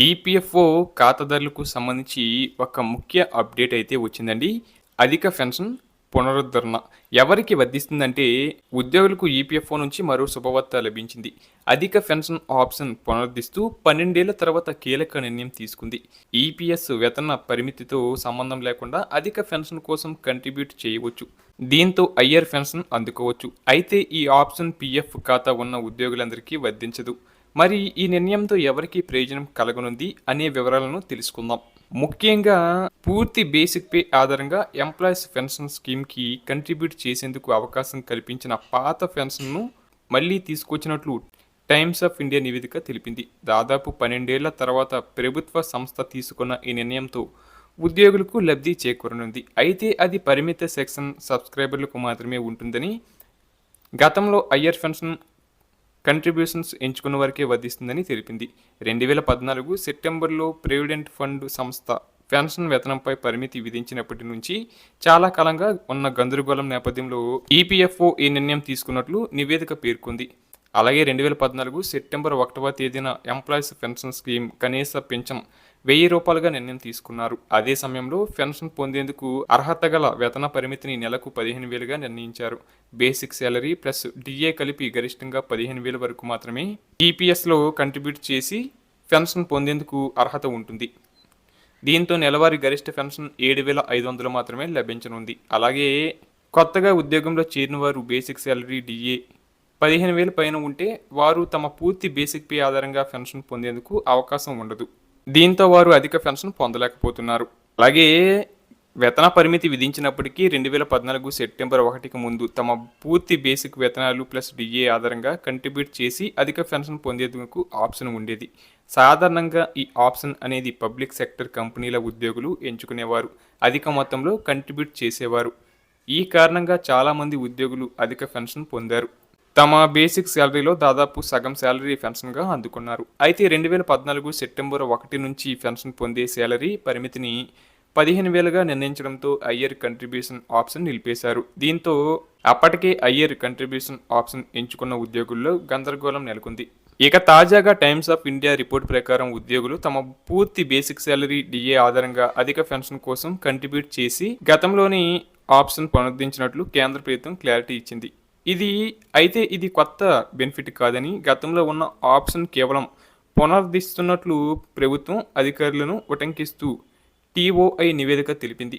EPFO ఖాతాదారులకు సంబంధించి ఒక ముఖ్య అప్డేట్ అయితే వచ్చిందండి. అధిక పెన్షన్ పునరుద్ధరణ ఎవరికి వర్తిస్తుందంటే ఉద్యోగులకు ఈపీఎఫ్ఓ నుంచి మరో శుభవార్త లభించింది. అధిక పెన్షన్ ఆప్షన్ పునరుద్ధరిస్తూ 12 ఏళ్ల తర్వాత కీలక నిర్ణయం తీసుకుంది. ఈపీఎస్ వేతన పరిమితితో సంబంధం లేకుండా అధిక పెన్షన్ కోసం కంట్రిబ్యూట్ చేయవచ్చు. దీంతో హయ్యర్ పెన్షన్ అందుకోవచ్చు. అయితే ఈ ఆప్షన్ పీఎఫ్ ఖాతా ఉన్న ఉద్యోగులందరికీ వర్తించదు. మరి ఈ నిర్ణయంతో ఎవరికి ప్రయోజనం కలగనుంది అనే వివరాలను తెలుసుకుందాం. ముఖ్యంగా పూర్తి బేసిక్ పే ఆధారంగా ఎంప్లాయీస్ పెన్షన్ స్కీమ్కి కంట్రిబ్యూట్ చేసేందుకు అవకాశం కల్పించిన పాత పెన్షన్ను మళ్ళీ తీసుకొచ్చినట్లు టైమ్స్ ఆఫ్ ఇండియా నివేదిక తెలిపింది. దాదాపు 12 ఏళ్ల తర్వాత ప్రభుత్వ సంస్థ తీసుకున్న ఈ నిర్ణయంతో ఉద్యోగులకు లబ్ధి చేకూరనుంది. అయితే అది పరిమిత సెక్షన్ సబ్స్క్రైబర్లకు మాత్రమే ఉంటుందని, గతంలో హయ్యర్ పెన్షన్ కంట్రిబ్యూషన్స్ ఎంచుకున్న వారికే వర్తిస్తుందని తెలిపింది. 2014 సెప్టెంబర్లో ప్రావిడెంట్ ఫండ్ సంస్థ పెన్షన్ వేతనంపై పరిమితి విధించినప్పటి నుంచి చాలా కాలంగా ఉన్న గందరగోళం నేపథ్యంలో ఈపీఎఫ్ఓ ఈ నిర్ణయం తీసుకున్నట్లు నివేదిక పేర్కొంది. అలాగే 2014 సెప్టెంబర్ 1వ తేదీన ఎంప్లాయీస్ పెన్షన్ స్కీమ్ కనీస పెన్షన్ ₹1000గా నిర్ణయం తీసుకున్నారు. అదే సమయంలో పెన్షన్ పొందేందుకు అర్హత గల వేతన పరిమితిని నెలకు 15,000గా నిర్ణయించారు. బేసిక్ శాలరీ ప్లస్ డిఏ కలిపి గరిష్టంగా 15,000 వరకు మాత్రమే ఈపీఎస్లో కంట్రిబ్యూట్ చేసి పెన్షన్ పొందేందుకు అర్హత ఉంటుంది. దీంతో నెలవారీ గరిష్ట పెన్షన్ 7,500 మాత్రమే లభించనుంది. అలాగే కొత్తగా ఉద్యోగంలో చేరిన వారు బేసిక్ శాలరీ డిఏ 15,000 పైన ఉంటే వారు తమ పూర్తి బేసిక్ పే ఆధారంగా పెన్షన్ పొందేందుకు అవకాశం ఉండదు. దీంతో వారు అధిక పెన్షన్ పొందలేకపోతున్నారు. అలాగే వేతన పరిమితి విధించినప్పటికీ 2014 సెప్టెంబర్ 1కి ముందు తమ పూర్తి బేసిక్ వేతనాలు ప్లస్ డిఏ ఆధారంగా కంట్రిబ్యూట్ చేసి అధిక పెన్షన్ పొందేందుకు ఆప్షన్ ఉండేది. సాధారణంగా ఈ ఆప్షన్ అనేది పబ్లిక్ సెక్టర్ కంపెనీల ఉద్యోగులు ఎంచుకునేవారు, అధిక మొత్తంలో కంట్రిబ్యూట్ చేసేవారు. ఈ కారణంగా చాలామంది ఉద్యోగులు అధిక పెన్షన్ పొందారు. తమ బేసిక్ శాలరీలో దాదాపు సగం శాలరీ పెన్షన్గా అందుకున్నారు. అయితే 2014 సెప్టెంబర్ 1 నుంచి పెన్షన్ పొందే శాలరీ పరిమితిని 15,000గా నిర్ణయించడంతో హయ్యర్ కంట్రిబ్యూషన్ ఆప్షన్ నిలిపేశారు. దీంతో అప్పటికే హయ్యర్ కంట్రిబ్యూషన్ ఆప్షన్ ఎంచుకున్న ఉద్యోగుల్లో గందరగోళం నెలకొంది. ఇక తాజాగా టైమ్స్ ఆఫ్ ఇండియా రిపోర్ట్ ప్రకారం ఉద్యోగులు తమ పూర్తి బేసిక్ శాలరీ డిఏ ఆధారంగా అధిక పెన్షన్ కోసం కంట్రిబ్యూట్ చేసి గతంలోని ఆప్షన్ పునరుద్ధరించినట్లు కేంద్ర ప్రభుత్వం క్లారిటీ ఇచ్చింది. ఇది కొత్త బెనిఫిట్ కాదని, గతంలో ఉన్న ఆప్షన్ కేవలం పునరుద్ధరిస్తున్నట్లు ప్రభుత్వం అధికారులను ఉటంకిస్తూ టీఓఐ నివేదిక తెలిపింది.